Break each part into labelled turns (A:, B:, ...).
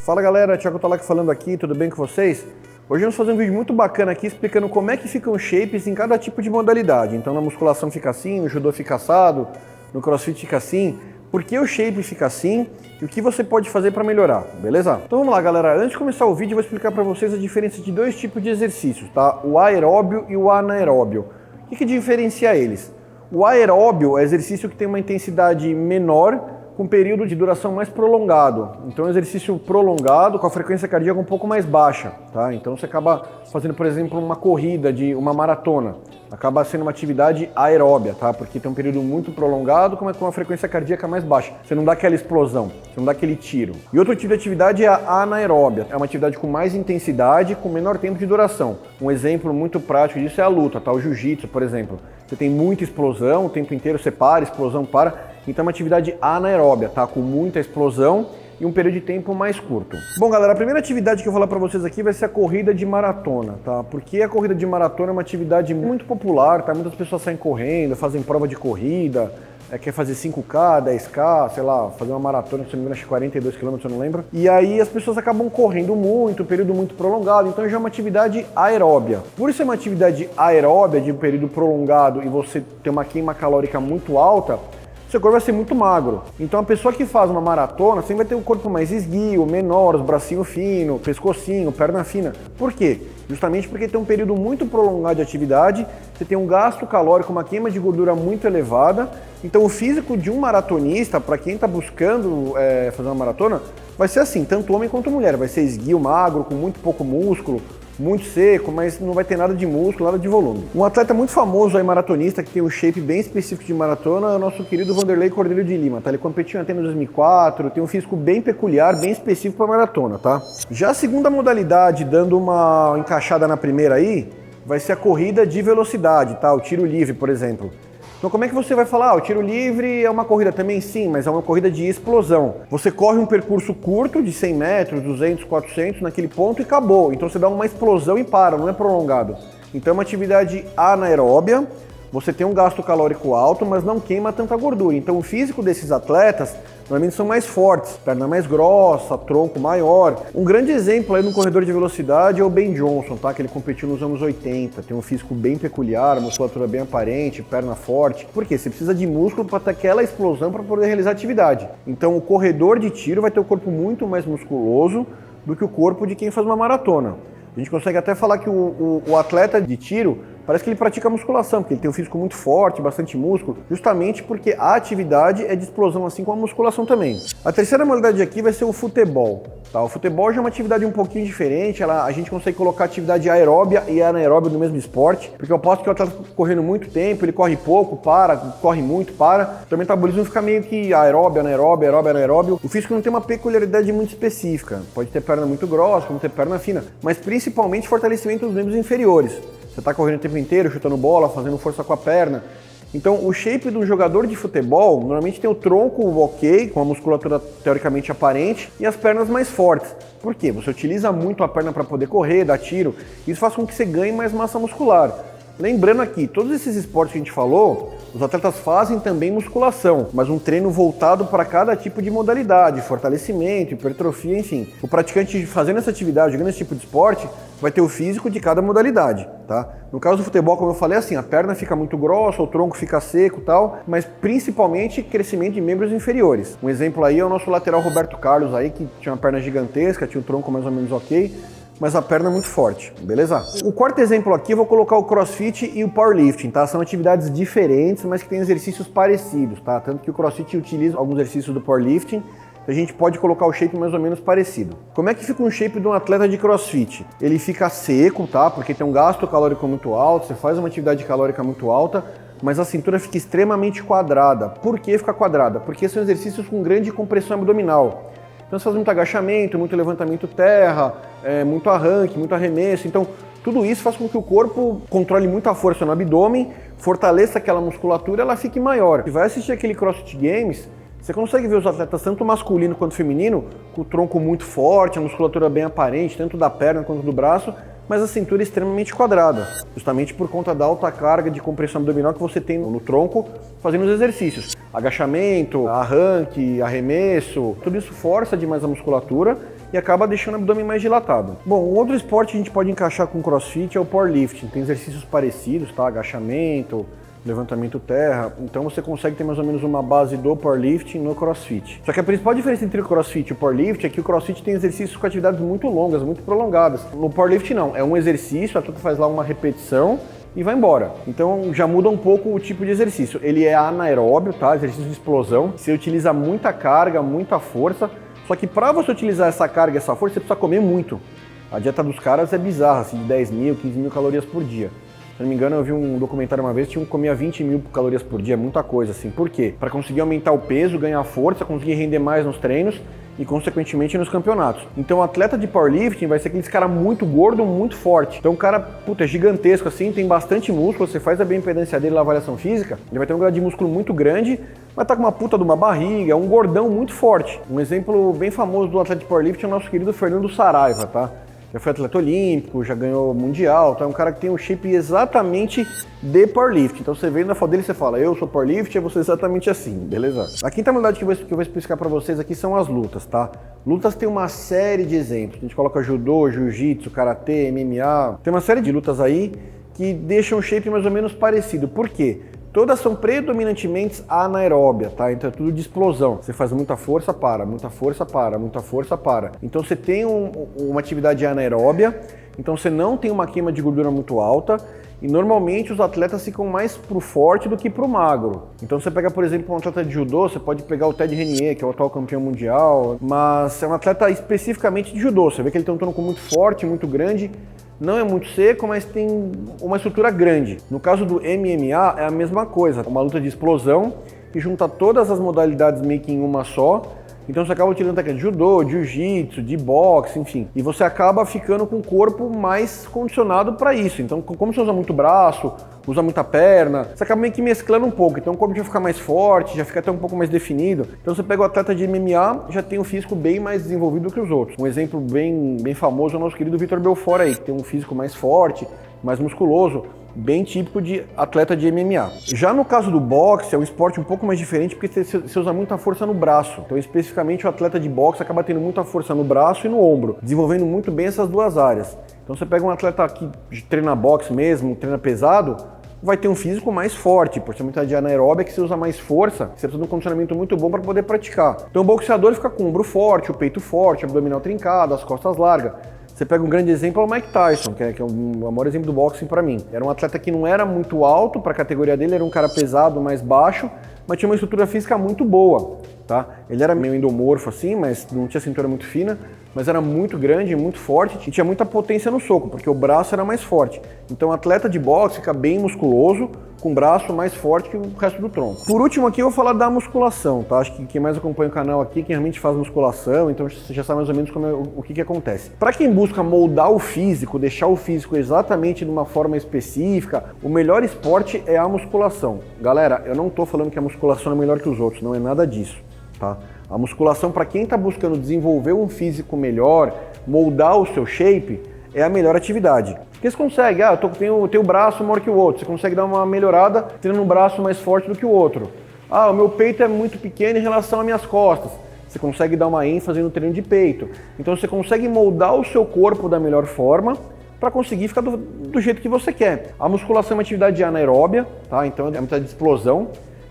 A: Fala galera, Thiago Talac falando aqui, tudo bem com vocês? Hoje vamos fazer um vídeo muito bacana aqui explicando como é que ficam os shapes em cada tipo de modalidade. Então na musculação fica assim, no judô fica assado, no crossfit fica assim. Por que o shape fica assim e o que você pode fazer para melhorar, beleza? Então vamos lá galera, antes de começar o vídeo eu vou explicar para vocês a diferença de dois tipos de exercícios, tá? O aeróbio e o anaeróbio. O que diferencia eles? O aeróbio é exercício que tem uma intensidade menor com um período de duração mais prolongado. Então é um exercício prolongado com a frequência cardíaca um pouco mais baixa, tá? Então você acaba fazendo, por exemplo, uma corrida de uma maratona. Acaba sendo uma atividade aeróbia, tá? Porque tem um período muito prolongado com uma frequência cardíaca mais baixa. Você não dá aquela explosão, você não dá aquele tiro. E outro tipo de atividade é a anaeróbia. É uma atividade com mais intensidade, com menor tempo de duração. Um exemplo muito prático disso é a luta, tá? O jiu-jitsu, por exemplo. Você tem muita explosão, o tempo inteiro você para, explosão para. Então é uma atividade anaeróbia, tá? Com muita explosão e um período de tempo mais curto. Bom, galera, a primeira atividade que eu vou falar para vocês aqui vai ser a corrida de maratona, tá? Porque a corrida de maratona é uma atividade muito popular, tá? Muitas pessoas saem correndo, fazem prova de corrida, quer fazer 5K, 10K, sei lá, fazer uma maratona, se não me engano, acho que 42 km, eu não lembro. E aí as pessoas acabam correndo muito, um período muito prolongado, então já é uma atividade aeróbia. Por ser uma atividade aeróbia de um período prolongado e você ter uma queima calórica muito alta, seu corpo vai ser muito magro. Então a pessoa que faz uma maratona sempre vai ter o corpo mais esguio, menor, os bracinhos finos, pescocinho, perna fina. Por quê? Justamente porque tem um período muito prolongado de atividade, você tem um gasto calórico, uma queima de gordura muito elevada. Então o físico de um maratonista, para quem está buscando fazer uma maratona, vai ser assim, tanto homem quanto mulher. Vai ser esguio, magro, com muito pouco músculo, muito seco, mas não vai ter nada de músculo, nada de volume. Um atleta muito famoso aí, maratonista, que tem um shape bem específico de maratona, é o nosso querido Vanderlei Cordeiro de Lima, tá? Ele competiu até em 2004, tem um físico bem peculiar, bem específico para maratona, tá? Já a segunda modalidade, dando uma encaixada na primeira aí, vai ser a corrida de velocidade, tá? O tiro livre, por exemplo. Então como é que você vai falar? O tiro livre é uma corrida também? Sim, mas é uma corrida de explosão. Você corre um percurso curto de 100 metros, 200, 400 naquele ponto e acabou. Então você dá uma explosão e para, não é prolongado. Então é uma atividade anaeróbia, você tem um gasto calórico alto, mas não queima tanta gordura. Então o físico desses atletas normalmente são mais fortes, perna mais grossa, tronco maior. Um grande exemplo aí no corredor de velocidade é o Ben Johnson, tá? Que ele competiu nos anos 80, tem um físico bem peculiar, musculatura bem aparente, perna forte. Por quê? Você precisa de músculo para ter aquela explosão para poder realizar a atividade. Então o corredor de tiro vai ter o corpo muito mais musculoso do que o corpo de quem faz uma maratona. A gente consegue até falar que o atleta de tiro parece que ele pratica musculação, porque ele tem um físico muito forte, bastante músculo, justamente porque a atividade é de explosão, assim como a musculação também. A terceira modalidade aqui vai ser o futebol. Tá? O futebol já é uma atividade um pouquinho diferente, a gente consegue colocar atividade aeróbia e anaeróbia no mesmo esporte, porque eu posso que o atleta fica correndo muito tempo, ele corre pouco, para, corre muito, para. O metabolismo fica meio que aeróbio, anaeróbio, aeróbio, anaeróbio. O físico não tem uma peculiaridade muito específica, pode ter perna muito grossa, como ter perna fina, mas principalmente fortalecimento dos membros inferiores. Você está correndo o tempo inteiro, chutando bola, fazendo força com a perna. Então, o shape de um jogador de futebol normalmente tem o tronco ok, com a musculatura teoricamente aparente, e as pernas mais fortes. Por quê? Você utiliza muito a perna para poder correr, dar tiro, isso faz com que você ganhe mais massa muscular. Lembrando aqui, todos esses esportes que a gente falou, os atletas fazem também musculação, mas um treino voltado para cada tipo de modalidade, fortalecimento, hipertrofia, enfim. O praticante fazendo essa atividade, jogando esse tipo de esporte, vai ter o físico de cada modalidade, tá? No caso do futebol, como eu falei, assim, a perna fica muito grossa, o tronco fica seco e tal, mas principalmente crescimento de membros inferiores. Um exemplo aí é o nosso lateral Roberto Carlos aí, que tinha uma perna gigantesca, tinha o tronco mais ou menos ok, mas a perna é muito forte, beleza? O quarto exemplo aqui eu vou colocar o CrossFit e o Powerlifting, tá? São atividades diferentes, mas que têm exercícios parecidos, tá? Tanto que o CrossFit utiliza alguns exercícios do Powerlifting, a gente pode colocar o shape mais ou menos parecido. Como é que fica um shape de um atleta de CrossFit? Ele fica seco, tá? Porque tem um gasto calórico muito alto, você faz uma atividade calórica muito alta, mas a cintura fica extremamente quadrada. Por que fica quadrada? Porque são exercícios com grande compressão abdominal. Então você faz muito agachamento, muito levantamento terra, muito arranque, muito arremesso. Então tudo isso faz com que o corpo controle muito a força no abdômen, fortaleça aquela musculatura e ela fique maior. Se vai assistir aquele CrossFit Games, você consegue ver os atletas tanto masculino quanto feminino com o tronco muito forte, a musculatura bem aparente, tanto da perna quanto do braço, mas a cintura é extremamente quadrada, justamente por conta da alta carga de compressão abdominal que você tem no tronco fazendo os exercícios. Agachamento, arranque, arremesso, tudo isso força demais a musculatura e acaba deixando o abdômen mais dilatado. Bom, um outro esporte que a gente pode encaixar com o CrossFit é o powerlifting. Tem exercícios parecidos, tá? Agachamento, levantamento terra, então você consegue ter mais ou menos uma base do powerlifting no CrossFit. Só que a principal diferença entre o CrossFit e o powerlifting é que o CrossFit tem exercícios com atividades muito longas, muito prolongadas. No powerlifting não, é um exercício, o atleta faz lá uma repetição e vai embora. Então já muda um pouco o tipo de exercício. Ele é anaeróbio, tá? Exercício de explosão, você utiliza muita carga, muita força, só que para você utilizar essa carga e essa força, você precisa comer muito. A dieta dos caras é bizarra, assim, de 10 mil, 15 mil calorias por dia. Se não me engano, eu vi um documentário uma vez que comia 20 mil calorias por dia, muita coisa, assim. Por quê? Para conseguir aumentar o peso, ganhar força, conseguir render mais nos treinos e, consequentemente, nos campeonatos. Então, o atleta de powerlifting vai ser aquele cara muito gordo, muito forte. Então, o cara, puta, é gigantesco, assim, tem bastante músculo, você faz a bioimpedância dele na avaliação física, ele vai ter um grau de músculo muito grande, vai estar com uma puta de uma barriga, um gordão muito forte. Um exemplo bem famoso do atleta de powerlifting é o nosso querido Fernando Saraiva, tá? Já foi atleta olímpico, já ganhou mundial, então é um cara que tem um shape exatamente de powerlifting. Então você vê na foto dele e você fala, eu sou powerlifting, você é exatamente assim, beleza? A quinta modalidade que eu vou explicar pra vocês aqui são as lutas, tá? Lutas tem uma série de exemplos. A gente coloca judô, jiu-jitsu, karatê, MMA. Tem uma série de lutas aí que deixam o shape mais ou menos parecido. Por quê? Todas são predominantemente anaeróbia, tá? Então é tudo de explosão. Você faz muita força, para, muita força, para, muita força, para. Então você tem uma atividade anaeróbia, então você não tem uma queima de gordura muito alta e normalmente os atletas ficam mais pro forte do que pro magro. Então você pega, por exemplo, um atleta de judô, você pode pegar o Ted Renier, que é o atual campeão mundial, mas é um atleta especificamente de judô. Você vê que ele tem um tronco muito forte, muito grande, não é muito seco, mas tem uma estrutura grande. No caso do MMA é a mesma coisa, uma luta de explosão que junta todas as modalidades meio que em uma só. Então você acaba utilizando técnica de judô, de jiu-jitsu, de boxe, enfim. E você acaba ficando com o corpo mais condicionado para isso. Então, como você usa muito braço, usa muita perna, você acaba meio que mesclando um pouco. Então o corpo já fica mais forte, já fica até um pouco mais definido. Então você pega o atleta de MMA, já tem um físico bem mais desenvolvido que os outros. Um exemplo bem famoso é o nosso querido Vitor Belfort aí, que tem um físico mais forte, mais musculoso, bem típico de atleta de MMA. Já no caso do boxe, é um esporte um pouco mais diferente porque você usa muita força no braço. Então, especificamente, o atleta de boxe acaba tendo muita força no braço e no ombro, desenvolvendo muito bem essas duas áreas. Então, você pega um atleta que treina boxe mesmo, treina pesado, vai ter um físico mais forte, por ser uma atividade anaeróbia que você usa mais força, você precisa de um condicionamento muito bom para poder praticar. Então, o boxeador fica com o ombro forte, o peito forte, o abdominal trincado, as costas largas. Você pega um grande exemplo, é o Mike Tyson, que é o maior exemplo do boxing para mim. Era um atleta que não era muito alto para a categoria dele, era um cara pesado, mais baixo, mas tinha uma estrutura física muito boa, tá? Ele era meio endomorfo assim, mas não tinha cintura muito fina, mas era muito grande, muito forte e tinha muita potência no soco, porque o braço era mais forte. Então o atleta de boxe fica bem musculoso, com o braço mais forte que o resto do tronco. Por último aqui eu vou falar da musculação, tá? Acho que quem mais acompanha o canal aqui, quem realmente faz musculação, então você já sabe mais ou menos o que acontece. Para quem busca moldar o físico, deixar o físico exatamente de uma forma específica, o melhor esporte é a musculação. Galera, eu não tô falando que a musculação é melhor que os outros, não é nada disso, tá? A musculação, para quem está buscando desenvolver um físico melhor, moldar o seu shape, é a melhor atividade. Porque você consegue, eu tenho o braço maior que o outro, você consegue dar uma melhorada tendo um braço mais forte do que o outro. O meu peito é muito pequeno em relação às minhas costas. Você consegue dar uma ênfase no treino de peito. Então você consegue moldar o seu corpo da melhor forma para conseguir ficar do jeito que você quer. A musculação é uma atividade anaeróbia, tá? Então é uma atividade de explosão.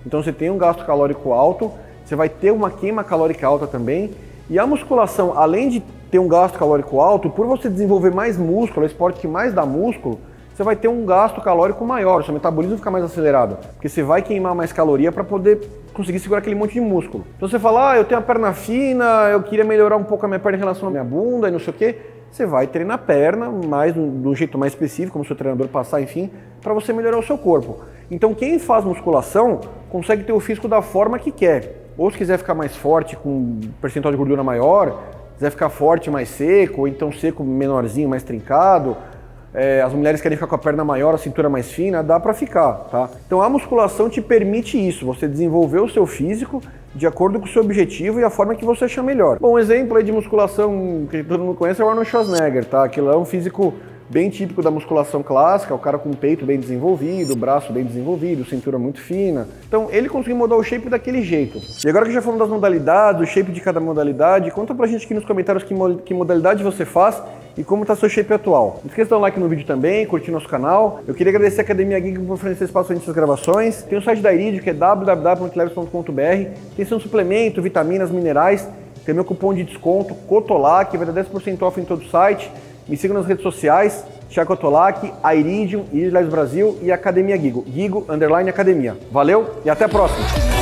A: Então você tem um gasto calórico alto, você vai ter uma queima calórica alta também. E a musculação, além de ter um gasto calórico alto, por você desenvolver mais músculo, é o esporte que mais dá músculo, você vai ter um gasto calórico maior, o seu metabolismo fica mais acelerado, porque você vai queimar mais caloria para poder conseguir segurar aquele monte de músculo. Então você fala, eu tenho a perna fina, eu queria melhorar um pouco a minha perna em relação à minha bunda e não sei o quê, você vai treinar a perna mais de um jeito mais específico, como o seu treinador passar, enfim, para você melhorar o seu corpo. Então quem faz musculação consegue ter o físico da forma que quer. Ou se quiser ficar mais forte, com um percentual de gordura maior, quiser ficar forte, mais seco, ou então seco menorzinho, mais trincado, as mulheres querem ficar com a perna maior, a cintura mais fina, dá pra ficar, tá? Então a musculação te permite isso, você desenvolver o seu físico de acordo com o seu objetivo e a forma que você achar melhor. Bom, um exemplo aí de musculação que todo mundo conhece é o Arnold Schwarzenegger, tá? Aquilo é um físico bem típico da musculação clássica, o cara com o peito bem desenvolvido, o braço bem desenvolvido, cintura muito fina. Então ele conseguiu mudar o shape daquele jeito. E agora que já falamos das modalidades, o shape de cada modalidade, conta pra gente aqui nos comentários que modalidade você faz e como está seu shape atual. Não esqueça de dar um like no vídeo também, curtir nosso canal. Eu queria agradecer a Academia Giga por oferecer espaço para essas gravações. Tem o site da Iridium, que é www.leves.com.br. Tem seu suplemento, vitaminas, minerais. Tem meu cupom de desconto, COTOLAC, que vai dar 10% off em todo o site. Me sigam nas redes sociais, Thiago Cotolac, a Iridium, Iridium Brasil e a Academia Gigo. Gigo_Academia. Valeu e até a próxima!